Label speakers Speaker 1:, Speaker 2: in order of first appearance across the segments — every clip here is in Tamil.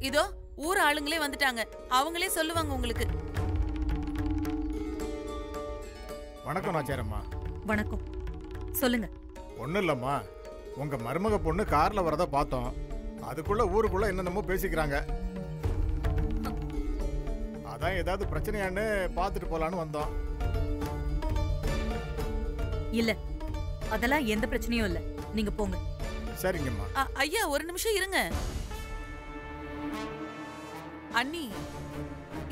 Speaker 1: இதோ ஊர் ஆளுங்களே வந்துட்டாங்க, அவங்களே சொல்லுவாங்க உங்களுக்கு.
Speaker 2: வணக்கம் நாச்சியாரம்மா.
Speaker 3: வணக்கம், சொல்லுங்க.
Speaker 2: ஒன்றும் இல்லைம்மா, உங்க மருமக பொண்ணு கார்ல வரத பார்த்தோம். அதுக்குள்ள ஊருக்குள்ள என்னென்னமோ பேசிக்கிறாங்க. அதான் ஏதாவது பிரச்சனையான்னு பார்த்துட்டு போலான்னு வந்தோம்.
Speaker 3: இல்ல, அதெல்லாம் எந்த பிரச்சனையும் இல்ல, நீங்க போங்க.
Speaker 2: சரிங்கம்மா.
Speaker 1: ஐயா ஒரு நிமிஷம் இருங்க. அண்ணி,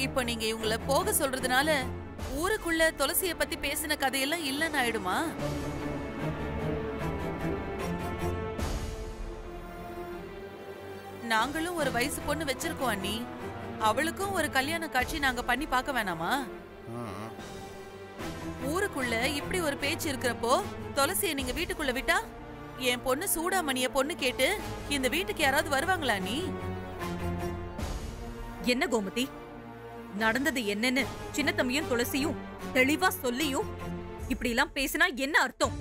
Speaker 1: இப்ப நீங்க இவங்கள போக சொல்றதுனால ஊருக்குள்ள துளசிய பத்தி பேசின கதையெல்லாம் இல்லன்னு ஆயிடுமா? நாங்களும் ஒரு வயசு பொண்ணு வச்சிருக்கோம் அண்ணி. அவளுக்கும் ஒரு கல்யாண காட்சி நாங்க பண்ணி பார்க்க வேணாமா? ஊருக்குள்ள இப்படி ஒரு பேச்சு இருக்கிறப்போ துளசிய நீங்க வீட்டுக்குள்ள விட்டா என் பொண்ணு சூடாமணிய பொண்ணு கேட்டு இந்த வீட்டுக்கு யாராவது வருவாங்களா நீ?
Speaker 3: என்ன கோமதி, நடந்தது என்னன்னு சின்ன தம்பியும் துளசியும் தெளிவா சொல்லியும் இப்படி எல்லாம் பேசினா என்ன அர்த்தம்?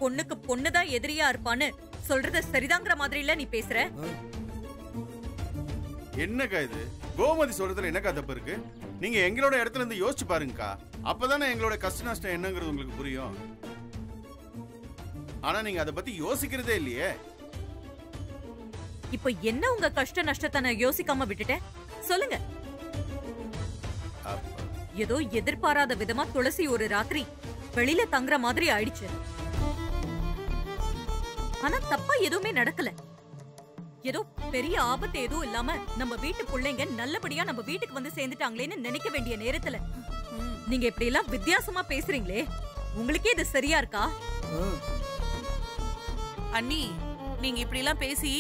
Speaker 3: பொண்ணுக்கு பொண்ணுதான் எதிரியா இருப்பான்னு சொல்றத சரிதாங்கிற மாதிரி இல்ல நீ பேசுற.
Speaker 4: என்னக்கா இது? கோமதி சொல்றதுல என்னக்கா தப்பு இருக்கு? நீங்க எங்களோட இடத்துல இருந்து யோசிச்சு பாருங்கக்கா. அப்பதானே எங்களோட கஷ்ட நஷ்டம் என்னங்கிறது உங்களுக்கு புரியும். ஆனா நீங்க அதை பத்தி யோசிக்கிறதே இல்லையே.
Speaker 3: இப்ப என்ன உங்க கஷ்ட நஷ்டத்தை நான் யோசிக்காம விட்டுட்டேன் சொல்லுங்க. ஏதோ எதிர்பாராத விதமா துளசி ஒரு ராத்திரி வெளியில தங்குற மாதிரி ஆயிடுச்சு. ஆனா தப்பா எதுவுமே நடக்கல. ஏதோ பெரிய ஆபத்து எதுவும் இல்லாம நம்ம வீட்டு பிள்ளைங்க நல்லபடியா நம்ம வீட்டுக்கு வந்து சேர்ந்துட்டாங்களேன்னு நினைக்க வேண்டிய நேரத்துல நீங்க இப்படி எல்லாம் வித்தியாசமா பேசுறீங்களே, உங்களுக்கே இது சரியா இருக்கா?
Speaker 1: அண்ணி, நீங்க இப்படி எல்லாம் பேசி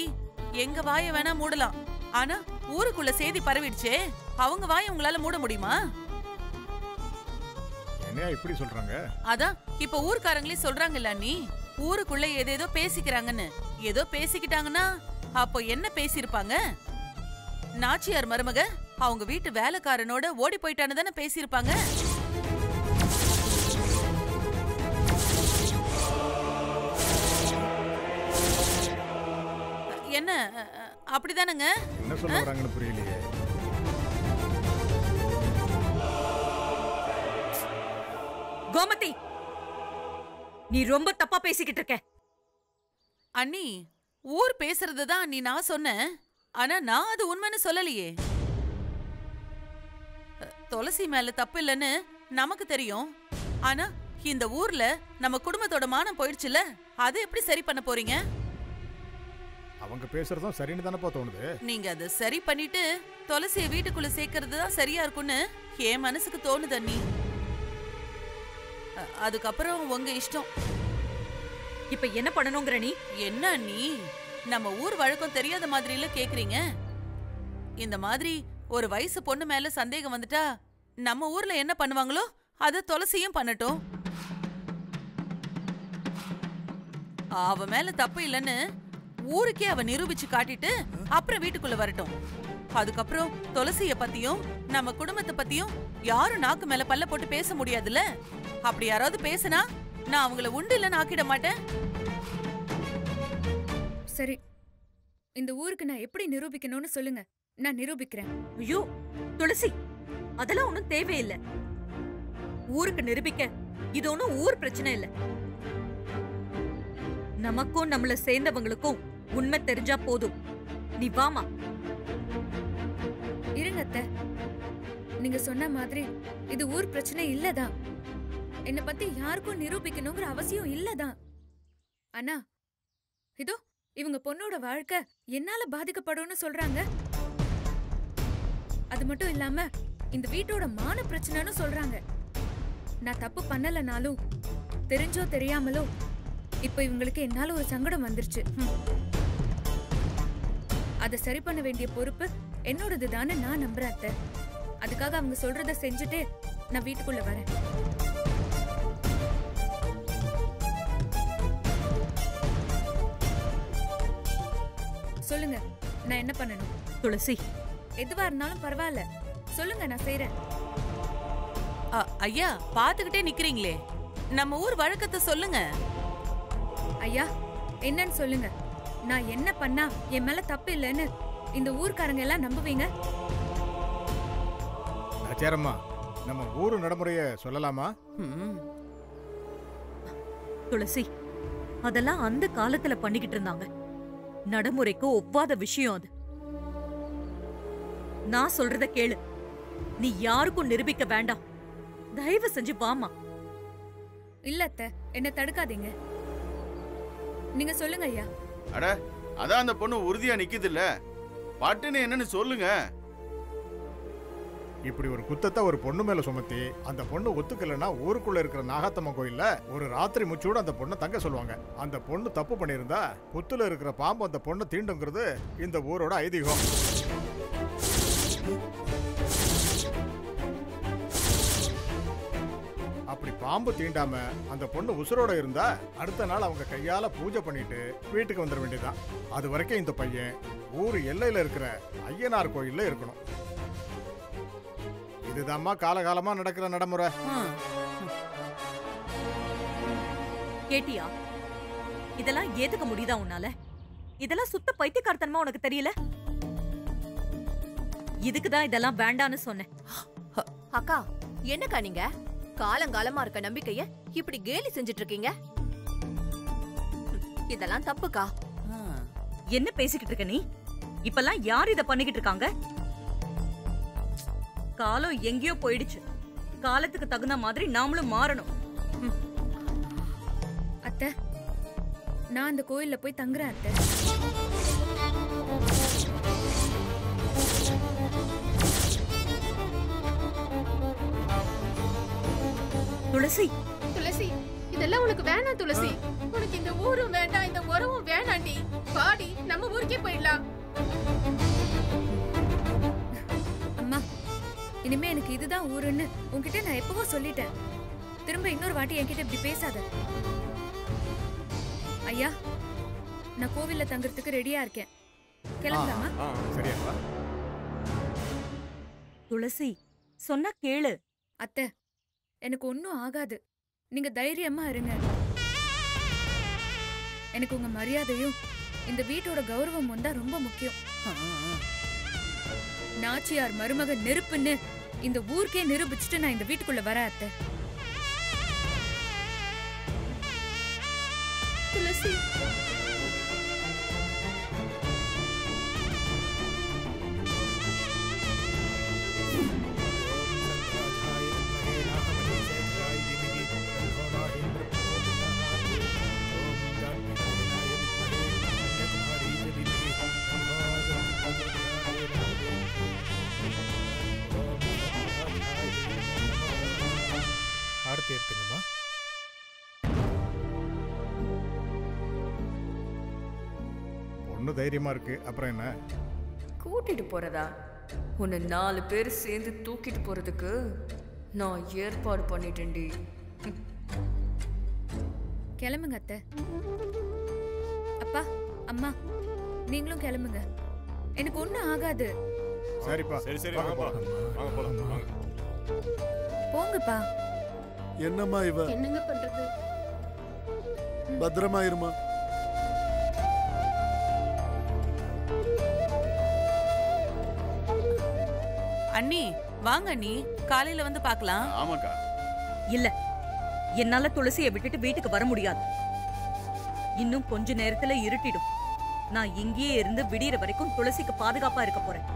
Speaker 1: எங்க வாய வேணா மூடலாம். ஆனா ஊருக்குள்ள செய்தி பரவிடுச்சே, அவங்க வாய உங்களால மூட முடியுமா?
Speaker 2: என்ன இப்படி சொல்றாங்க?
Speaker 1: அதான் இப்ப ஊர்க்காரங்களே சொல்றாங்கல்ல அண்ணி, ஊருக்குள்ள ஏதேதோ பேசிக்கிறாங்கன்னு. ஏதோ பேசிக்கிட்டாங்கன்னா அப்போ என்ன பேசிருப்பாங்க? நாச்சியார் மருமக அவங்க வீட்டு வேலைக்காரனோட ஓடி போயிட்டான்னு தானே பேசிருப்பாங்க. என்ன அப்படிதானங்க?
Speaker 2: என்ன சொல்ல வராங்கன்னு புரியலையே.
Speaker 3: கோமதி, நீ ரொம்ப தப்பா பேசிக்கிட்டு இருக்க.
Speaker 1: அண்ணி, ஊர் பேசுறதுதான் நீ நான் சொன்னேன். ஆனா நான் அது உண்மைன்னு சொல்லலையே. துளசி மேல தப்பு இல்லைன்னு நமக்கு தெரியும். ஆனா இந்த ஊர்ல நம்ம குடும்பத்தோட மானம் போயிடுச்சுல, அதை எப்படி சரி பண்ண போறீங்க?
Speaker 2: அவங்க பேசுறதும் சரின்னு தானப்பா தோணுது.
Speaker 1: நீங்க அதை சரி பண்ணிட்டு துளசியை வீட்டுக்குள்ள சேர்க்கறது தான் சரியா இருக்கும்னு என் மனசுக்கு தோணுது அண்ணி. அதுக்கப்புறம் உங்க இஷ்டம்.
Speaker 3: இப்ப என்ன பண்ணணுங்கிற நீ?
Speaker 1: என்ன அண்ணி, நம்ம ஊர் வழக்கம் தெரியாத மாதிரி இல்ல கேக்குறீங்க? இந்த மாதிரி ஒரு வயசு பொண்ணு மேல சந்தேகம் வந்துட்டா நம்ம ஊர்ல என்ன பண்ணுவாங்களோ அத துளசியும் பண்ணட்டும். அவ மேல தப்பு இல்லைன்னு ஊருக்கே அவ நிரூபிச்சு காட்டிட்டு அப்புறம் வீட்டுக்குள்ள வரட்டும். அதுக்கப்புறம் துளசிய பத்தியும் நம்ம குடும்பத்தை பத்தியும் யாரும் நாக்கு மேல பல்ல போட்டு பேச முடியாதுல்ல. அப்படி யாராவது பேசினா நான் அவங்கள உண்டு இல்லைன்னு ஆக்கிட மாட்டேன்.
Speaker 5: சரி, இந்த ஊருக்கு நான் எப்படி நிரூபிக்கணும்னு சொல்லுங்க, நான் நிரூபிக்கிறேன்.
Speaker 3: ஐயோ துளசி, அதெல்லாம் ஒண்ணும் தேவையில்லை. ஊருக்கு நிரூபிக்க இது ஒண்ணும் ஊர் பிரச்சனை இல்ல. நமக்கும் நம்மள சேர்ந்தவங்களுக்கும் உண்மை தெரிஞ்சா போதும். நீ வாமா.
Speaker 5: இருங்க அத்தை, நீங்க சொன்ன மாதிரி இது ஊர் பிரச்சனை இல்லதான். என்ன பத்தி யாருக்கும் நிரூபிக்கணுங்கிற அவசியம் இல்லதான். ஆனா இதோ இவங்க பொண்ணோட வாழ்க்கை என்னால பாதிக்கப்படும்னு சொல்றாங்க. அது மட்டும் இல்லாம இந்த வீட்டோட மான பிரச்சனைன்னு சொல்றாங்க. நான் தப்பு பண்ணலனாலும் தெரிஞ்சோ தெரியாமலோ இப்ப இவங்களுக்கு என்னால ஒரு சங்கடம் வந்துருச்சு. அதை சரி பண்ண வேண்டிய பொறுப்பு என்னோடது தானே நான் நம்புறேன் அத்தை. அதுக்காக அவங்க சொல்றத செஞ்சுட்டு நான் வீட்டுக்குள்ள வரேன். சொல்லுங்க, நான் என்ன பண்ணணும்?
Speaker 3: துளசி,
Speaker 5: எதுவா இருந்தாலும் பரவாயில்ல, சொல்லுங்க, நான் செய்றேன்.
Speaker 1: ஐயா, பாத்துக்கிட்டே நிக்கிறீங்களே, நம்ம ஊர் வழக்கத்தை சொல்லுங்க.
Speaker 5: ஐயா, என்னன்னு சொல்லுங்க. நான் என்ன பண்ணா என் மேல தப்பு இல்லைன்னு இந்த ஊர்க்காரங்க எல்லாம் நம்புவீங்க?
Speaker 2: சேரம்மா, நம்ம ஊரு நடைமுறைய சொல்லலாமா?
Speaker 1: ம்.
Speaker 3: துளசி, அதெல்லாம் அந்த காலத்துல பண்ணிக்கிட்டு இருந்தாங்க. நடைமுறைக்கு ஒவ்வாத விஷயம் அது. நான் சொல்றத கேளு. நீ யாருக்கும் நிரூபிக்க வேண்டாம். தயவு செஞ்சு வாமா.
Speaker 5: இல்ல அத்தை, என்ன தடுக்காதீங்க. நீங்க சொல்லுங்க ஐயா.
Speaker 4: அட, அதான் அந்த பொண்ணு உறுதியா நிக்குது இல்ல, பட்டுன்னு என்னன்னு சொல்லுங்க.
Speaker 2: இப்படி ஒரு குத்தத்தை ஒரு பொண்ணு மேல சுமத்தி அந்த பொண்ணு ஒத்துக்கலைன்னா ஊருக்குள்ள இருக்கிற நாகாத்தம்மன் கோயில்ல ஒரு ராத்திரி முச்சோட அந்த பொண்ணை தங்க சொல்லுவாங்க. அந்த பொண்ணு தப்பு பண்ணியிருந்தா புத்துல இருக்கிற பாம்பு அந்த பொண்ணை தீண்டுங்கிறது இந்த ஊரோட ஐதீகம். அப்படி பாம்பு தீண்டாம அந்த பொண்ணு உசுரோட இருந்தா அடுத்த நாள் அவங்க கையால பூஜை பண்ணிட்டு வீட்டுக்கு வந்துட வேண்டியதுதான். அது வரைக்கும் இந்த பையன் ஊர் எல்லையில இருக்கிற ஐயனார் கோயில்ல இருக்கணும். இதுதாம்மா காலகாலமா நடக்கிற நடைமுறை.
Speaker 3: கேட்டியா? இதெல்லாம் ஏத்துக்க முடியுதா உன்னால? இதெல்லாம் சுத்த பைத்தியக்காரத்தனமா உனக்கு தெரியல? இதுக்குதான் இதெல்லாம் வேண்டான்னு சொன்னேன்.
Speaker 6: அக்கா, என்னக்கா நீங்க காலங்காலமா இருக்க நம்பிக்கைய இப்படி கேலி செஞ்சுட்டு இருக்கீங்க? இதெல்லாம் தப்புக்கா.
Speaker 3: என்ன பேசிக்கிட்டு இருக்க நீ? இப்பெல்லாம் யார் இத பண்ணிக்கிட்டு இருக்காங்க? காலம் எங்கேயோ போயிடுச்சு. காலத்துக்கு தகுந்த மாதிரி நாமளும் மாறணும்.
Speaker 5: அத்தை, நான் அந்த கோயில்ல போய் தங்குறேன் அத்தை.
Speaker 3: துளசி,
Speaker 7: துளசி, இதெல்லாம் உனக்கு வேணாம் துளசி. உனக்கு இந்த ஊரும் வேண்டாம், இந்த உறவும் வேணாண்டி. பாடி நம்ம ஊருக்கே போயிடலாம்.
Speaker 5: அம்மா, இனிமே எனக்கு இதுதான் ஊருன்னு உன்கிட்ட நான் எப்பவோ சொல்லிட்டேன். திரும்ப இன்னொரு வாட்டி என்கிட்ட இப்படி பேசாத. ஐயா, நான் கோவில்ல தங்குறதுக்கு ரெடியா இருக்கேன். கிளம்பலாமா?
Speaker 2: சரியா?
Speaker 3: துளசி, சொன்னா கேளு.
Speaker 5: அத்தை, எனக்கு ஒன்னும் ஆகாது. நீங்க தைரியமா இருங்க. எனக்கு உங்க மரியாதையும் இந்த வீட்டோட கௌரவமும் தான் ரொம்ப முக்கியம். நாச்சியார் மருமக நெருப்புன்னு இந்த ஊருக்கே நிரூபிச்சுட்டு நான் இந்த வீட்டுக்குள்ள வரேன் அத்தை.
Speaker 7: துளசி,
Speaker 2: ஆரத்தி எடுத்துங்கம்மா. பொண்ணு தைரியமா இருக்கு, அப்புறம் என்ன?
Speaker 8: கூட்டிட்டு போறதா? உன்னை 4 பேர் சேர்ந்து தூக்கிட்டு போறதுக்கு நான் ஏற்பாடு பண்ணிட்டேன்டி.
Speaker 5: கிளம்புங்க அத்தை. அப்பா, அம்மா, நீங்களும் கிளம்புங்க. எனக்கு ஒண்ணும் ஆகாது.
Speaker 2: சரிப்பா.
Speaker 4: சரி,
Speaker 2: வாங்க போலாம்.
Speaker 5: போங்கப்பா.
Speaker 9: என்னம்மா இவ?
Speaker 7: என்னங்க பண்றது?
Speaker 9: பத்திரமா இருமா.
Speaker 1: அண்ணி, வாங்க அண்ணி, காலையில வந்து பார்க்கலாம்.
Speaker 4: ஆமாக்கா.
Speaker 3: இல்ல, என்னால துளசியை விட்டுட்டு வீட்டுக்கு வர முடியாது. இன்னும் கொஞ்ச நேரத்துல இருட்டிடும். நான் இங்கேயே இருந்து விடியற வரைக்கும் துளசிக்கு பாதுகாப்பா இருக்க போறேன்.